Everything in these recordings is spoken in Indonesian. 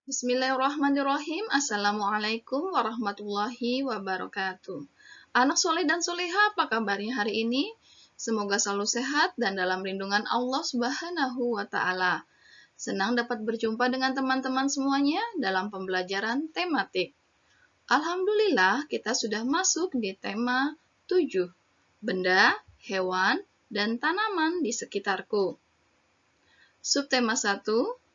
Bismillahirrahmanirrahim. Assalamualaikum warahmatullahi wabarakatuh. Anak soleh dan soleha, apa kabarnya hari ini? Semoga selalu sehat dan dalam lindungan Allah Subhanahu wa Ta'ala. Senang dapat berjumpa dengan teman-teman semuanya dalam pembelajaran tematik. Alhamdulillah, kita sudah masuk di tema 7, benda, hewan, dan tanaman di sekitarku. Subtema 1,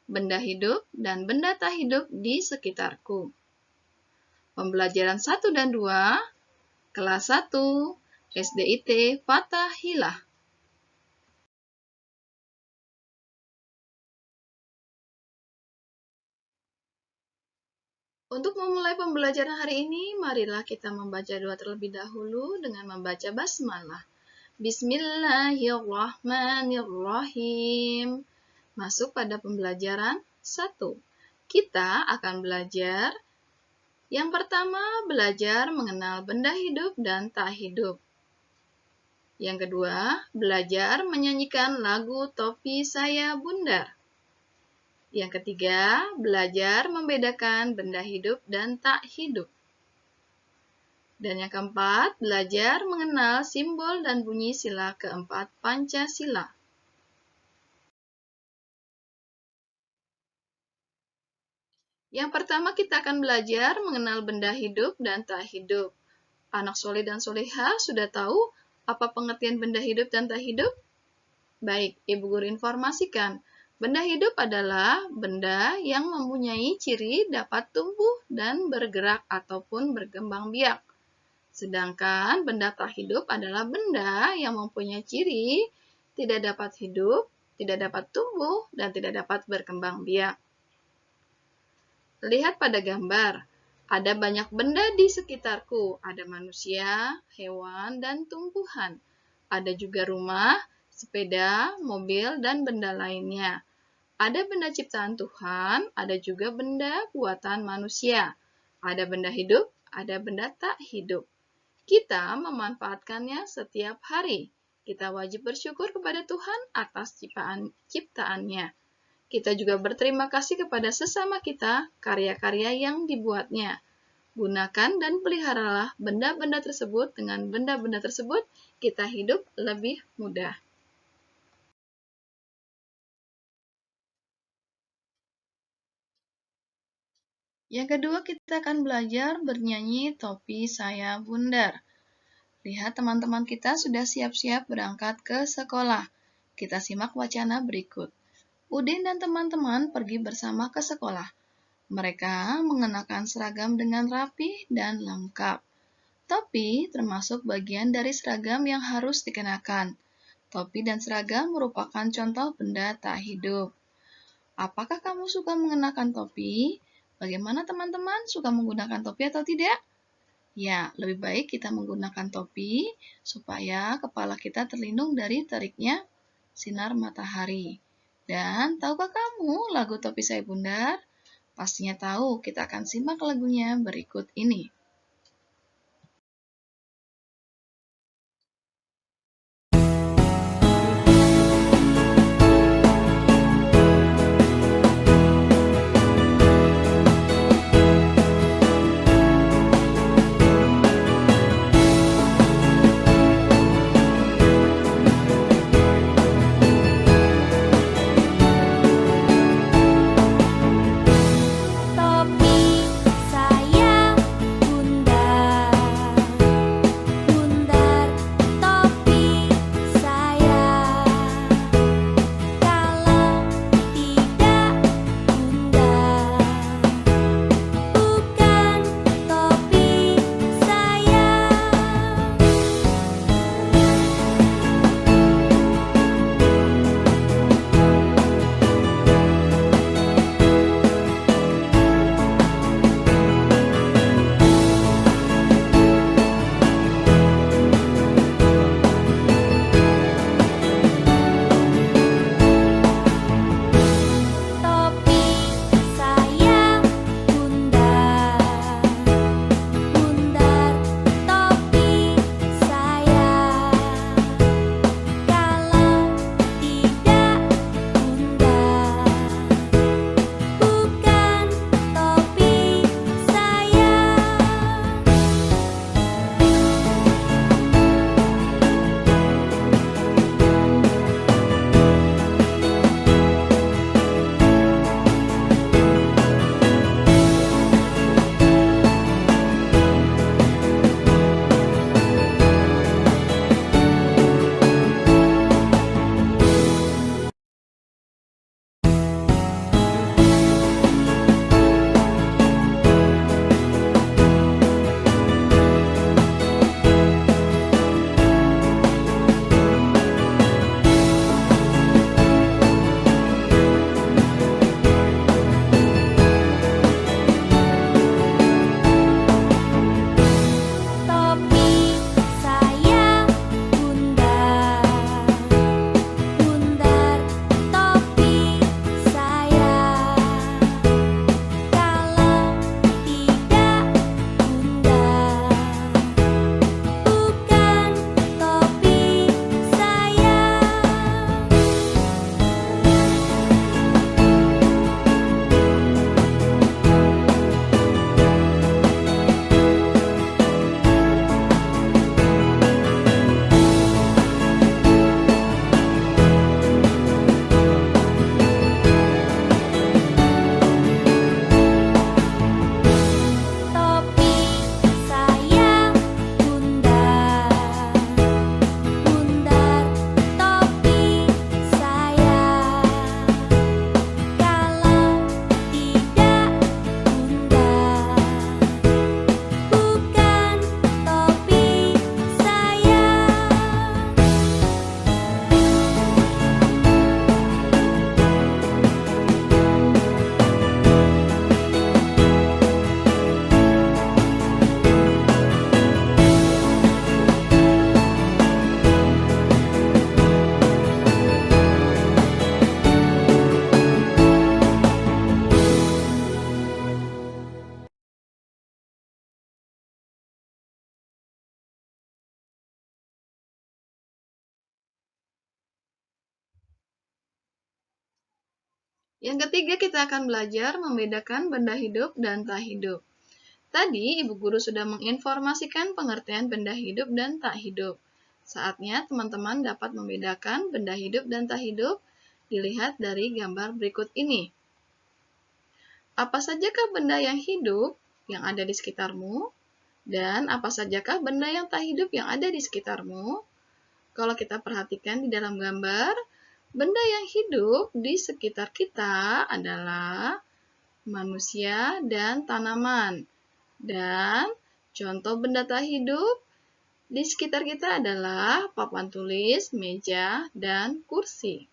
benda hidup dan benda tak hidup di sekitarku. Pembelajaran 1 dan 2, kelas 1, SDIT Fathahilah. Untuk memulai pembelajaran hari ini, marilah kita membaca doa terlebih dahulu dengan membaca basmalah. Bismillahirrahmanirrahim. Masuk pada pembelajaran 1. Kita akan belajar yang pertama, belajar mengenal benda hidup dan tak hidup. Yang kedua, belajar menyanyikan lagu Topi Saya Bundar. Yang ketiga, belajar membedakan benda hidup dan tak hidup. Dan yang keempat, belajar mengenal simbol dan bunyi sila keempat Pancasila. Yang pertama, kita akan belajar mengenal benda hidup dan tak hidup. Anak soleh dan soleha sudah tahu apa pengertian benda hidup dan tak hidup? Baik, Ibu Guru informasikan. Benda hidup adalah benda yang mempunyai ciri dapat tumbuh dan bergerak ataupun berkembang biak. Sedangkan benda tak hidup adalah benda yang mempunyai ciri tidak dapat hidup, tidak dapat tumbuh, dan tidak dapat berkembang biak. Lihat pada gambar, ada banyak benda di sekitarku. Ada manusia, hewan, dan tumbuhan. Ada juga rumah, sepeda, mobil, dan benda lainnya. Ada benda ciptaan Tuhan, ada juga benda buatan manusia. Ada benda hidup, ada benda tak hidup. Kita memanfaatkannya setiap hari. Kita wajib bersyukur kepada Tuhan atas ciptaannya. Kita juga berterima kasih kepada sesama kita, karya-karya yang dibuatnya. Gunakan dan peliharalah benda-benda tersebut. Dengan benda-benda tersebut, kita hidup lebih mudah. Yang kedua, kita akan belajar bernyanyi Topi Saya Bundar. Lihat teman-teman kita sudah siap-siap berangkat ke sekolah. Kita simak wacana berikut. Udin dan teman-teman pergi bersama ke sekolah. Mereka mengenakan seragam dengan rapi dan lengkap. Topi termasuk bagian dari seragam yang harus dikenakan. Topi dan seragam merupakan contoh benda tak hidup. Apakah kamu suka mengenakan topi? Bagaimana teman-teman, suka menggunakan topi atau tidak? Ya, lebih baik kita menggunakan topi supaya kepala kita terlindung dari teriknya sinar matahari. Dan tahukah kamu lagu Topi Saya Bundar? Pastinya tahu, kita akan simak lagunya berikut ini. Topi saya Yang ketiga, kita akan belajar membedakan benda hidup dan tak hidup. Tadi, Ibu Guru sudah menginformasikan pengertian benda hidup dan tak hidup. Saatnya teman-teman dapat membedakan benda hidup dan tak hidup, dilihat dari gambar berikut ini. Apa sajakah benda yang hidup yang ada di sekitarmu? Dan apa sajakah benda yang tak hidup yang ada di sekitarmu? Kalau kita perhatikan di dalam gambar, benda yang hidup di sekitar kita adalah manusia dan tanaman. Dan contoh benda tak hidup di sekitar kita adalah papan tulis, meja, dan kursi.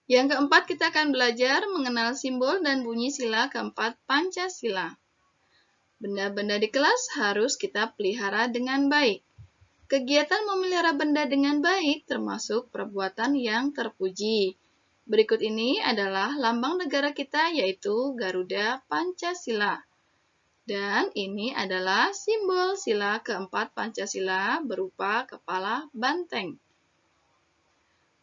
Yang keempat, kita akan belajar mengenal simbol dan bunyi sila keempat Pancasila. Benda-benda di kelas harus kita pelihara dengan baik. Kegiatan memelihara benda dengan baik termasuk perbuatan yang terpuji. Berikut ini adalah lambang negara kita, yaitu Garuda Pancasila. Dan ini adalah simbol sila keempat Pancasila berupa kepala banteng.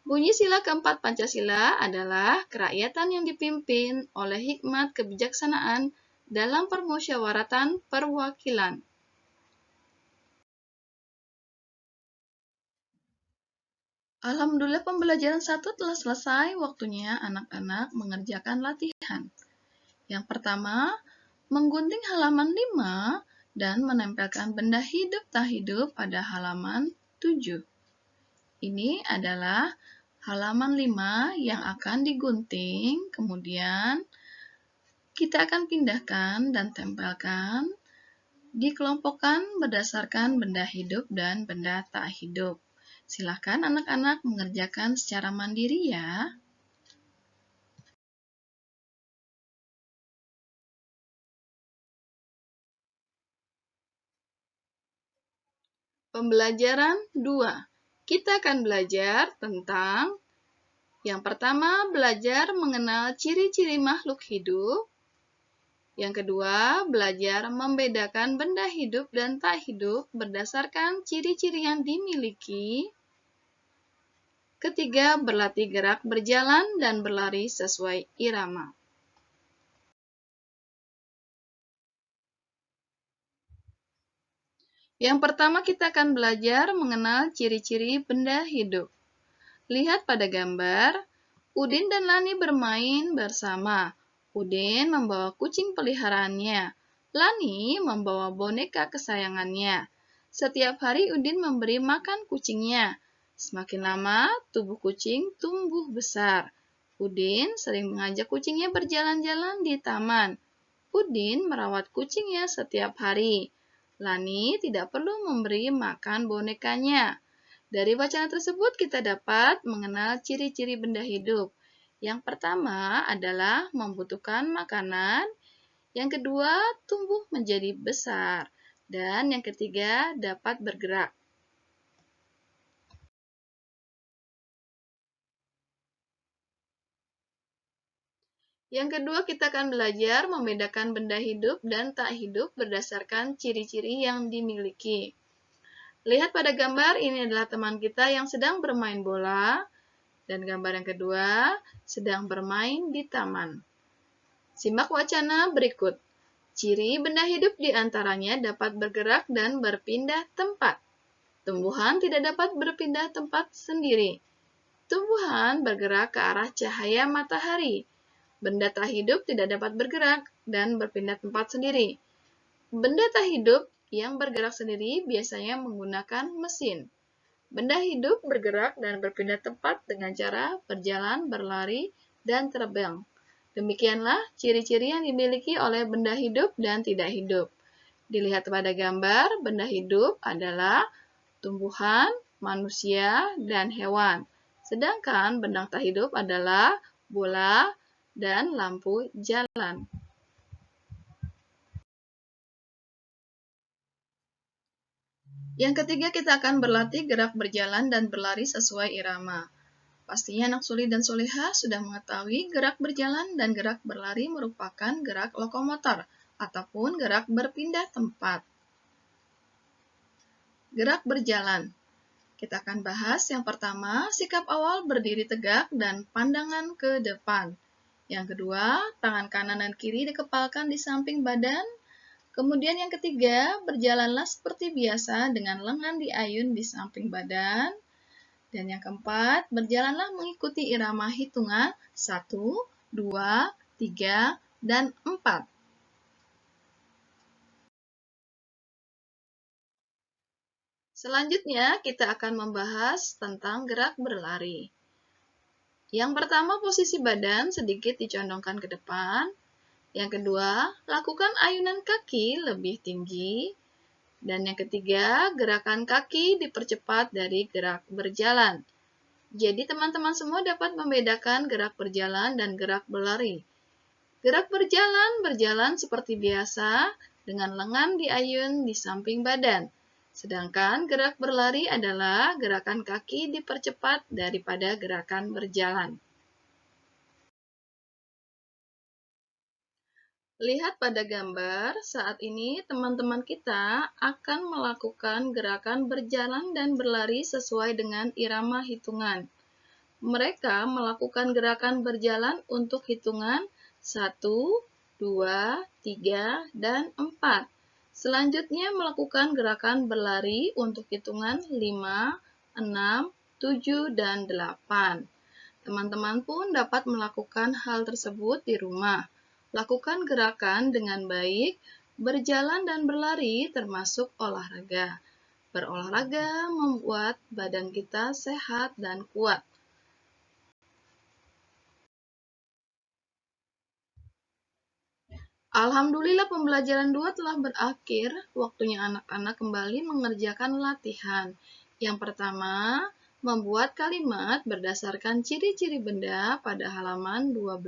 Bunyi sila keempat Pancasila adalah kerakyatan yang dipimpin oleh hikmat kebijaksanaan dalam permusyawaratan perwakilan. Alhamdulillah pembelajaran 1 telah selesai, waktunya anak-anak mengerjakan latihan. Yang pertama, menggunting halaman 5 dan menempelkan benda hidup tak hidup pada halaman 7. Ini adalah halaman 5 yang akan digunting, kemudian kita akan pindahkan dan tempelkan, dikelompokkan berdasarkan benda hidup dan benda tak hidup. Silakan anak-anak mengerjakan secara mandiri ya. Pembelajaran 2. Kita akan belajar tentang yang pertama, belajar mengenal ciri-ciri makhluk hidup. Yang kedua, belajar membedakan benda hidup dan tak hidup berdasarkan ciri-ciri yang dimiliki. Ketiga, berlatih gerak berjalan dan berlari sesuai irama. Yang pertama, kita akan belajar mengenal ciri-ciri benda hidup. Lihat pada gambar, Udin dan Lani bermain bersama. Udin membawa kucing peliharaannya. Lani membawa boneka kesayangannya. Setiap hari Udin memberi makan kucingnya. Semakin lama, tubuh kucing tumbuh besar. Udin sering mengajak kucingnya berjalan-jalan di taman. Udin merawat kucingnya setiap hari. Lani tidak perlu memberi makan bonekanya. Dari wacana tersebut kita dapat mengenal ciri-ciri benda hidup. Yang pertama adalah membutuhkan makanan, yang kedua tumbuh menjadi besar, dan yang ketiga dapat bergerak. Yang kedua, kita akan belajar membedakan benda hidup dan tak hidup berdasarkan ciri-ciri yang dimiliki. Lihat pada gambar, ini adalah teman kita yang sedang bermain bola, dan gambar yang kedua sedang bermain di taman. Simak wacana berikut. Ciri benda hidup diantaranya dapat bergerak dan berpindah tempat. Tumbuhan tidak dapat berpindah tempat sendiri. Tumbuhan bergerak ke arah cahaya matahari. Benda tak hidup tidak dapat bergerak dan berpindah tempat sendiri. Benda tak hidup yang bergerak sendiri biasanya menggunakan mesin. Benda hidup bergerak dan berpindah tempat dengan cara berjalan, berlari, dan terbang. Demikianlah ciri-ciri yang dimiliki oleh benda hidup dan tidak hidup. Dilihat pada gambar, benda hidup adalah tumbuhan, manusia, dan hewan. Sedangkan benda tak hidup adalah bola dan lampu jalan. Yang ketiga, kita akan berlatih gerak berjalan dan berlari sesuai irama. Pastinya anak Suli dan Solihah sudah mengetahui gerak berjalan dan gerak berlari merupakan gerak lokomotor ataupun gerak berpindah tempat. Gerak berjalan. Kita akan bahas yang pertama, sikap awal berdiri tegak dan pandangan ke depan. Yang kedua, tangan kanan dan kiri dikepalkan di samping badan. Kemudian yang ketiga, berjalanlah seperti biasa dengan lengan diayun di samping badan. Dan yang keempat, berjalanlah mengikuti irama hitungan 1, 2, 3, dan 4. Selanjutnya, kita akan membahas tentang gerak berlari. Yang pertama, posisi badan sedikit dicondongkan ke depan. Yang kedua, lakukan ayunan kaki lebih tinggi. Dan yang ketiga, gerakan kaki dipercepat dari gerak berjalan. Jadi teman-teman semua dapat membedakan gerak berjalan dan gerak berlari. Gerak berjalan seperti biasa dengan lengan diayun di samping badan. Sedangkan gerak berlari adalah gerakan kaki dipercepat daripada gerakan berjalan. Lihat pada gambar, saat ini teman-teman kita akan melakukan gerakan berjalan dan berlari sesuai dengan irama hitungan. Mereka melakukan gerakan berjalan untuk hitungan 1, 2, 3, dan 4. Selanjutnya melakukan gerakan berlari untuk hitungan 5, 6, 7, dan 8. Teman-teman pun dapat melakukan hal tersebut di rumah. Lakukan gerakan dengan baik, berjalan dan berlari termasuk olahraga. Berolahraga membuat badan kita sehat dan kuat. Alhamdulillah pembelajaran 2 telah berakhir, waktunya anak-anak kembali mengerjakan latihan. Yang pertama, membuat kalimat berdasarkan ciri-ciri benda pada halaman 12.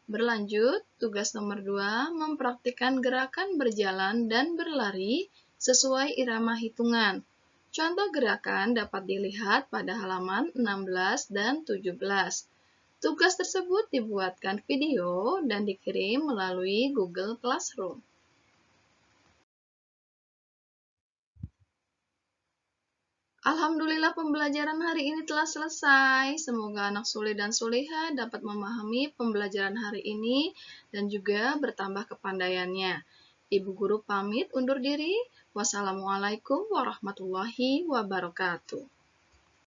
Berlanjut, tugas nomor 2, mempraktikkan gerakan berjalan dan berlari sesuai irama hitungan. Contoh gerakan dapat dilihat pada halaman 16 dan 17. Tugas tersebut dibuatkan video dan dikirim melalui Google Classroom. Alhamdulillah pembelajaran hari ini telah selesai. Semoga anak Sule dan Soleha dapat memahami pembelajaran hari ini dan juga bertambah kepandaiannya. Ibu guru pamit undur diri. Wassalamualaikum warahmatullahi wabarakatuh.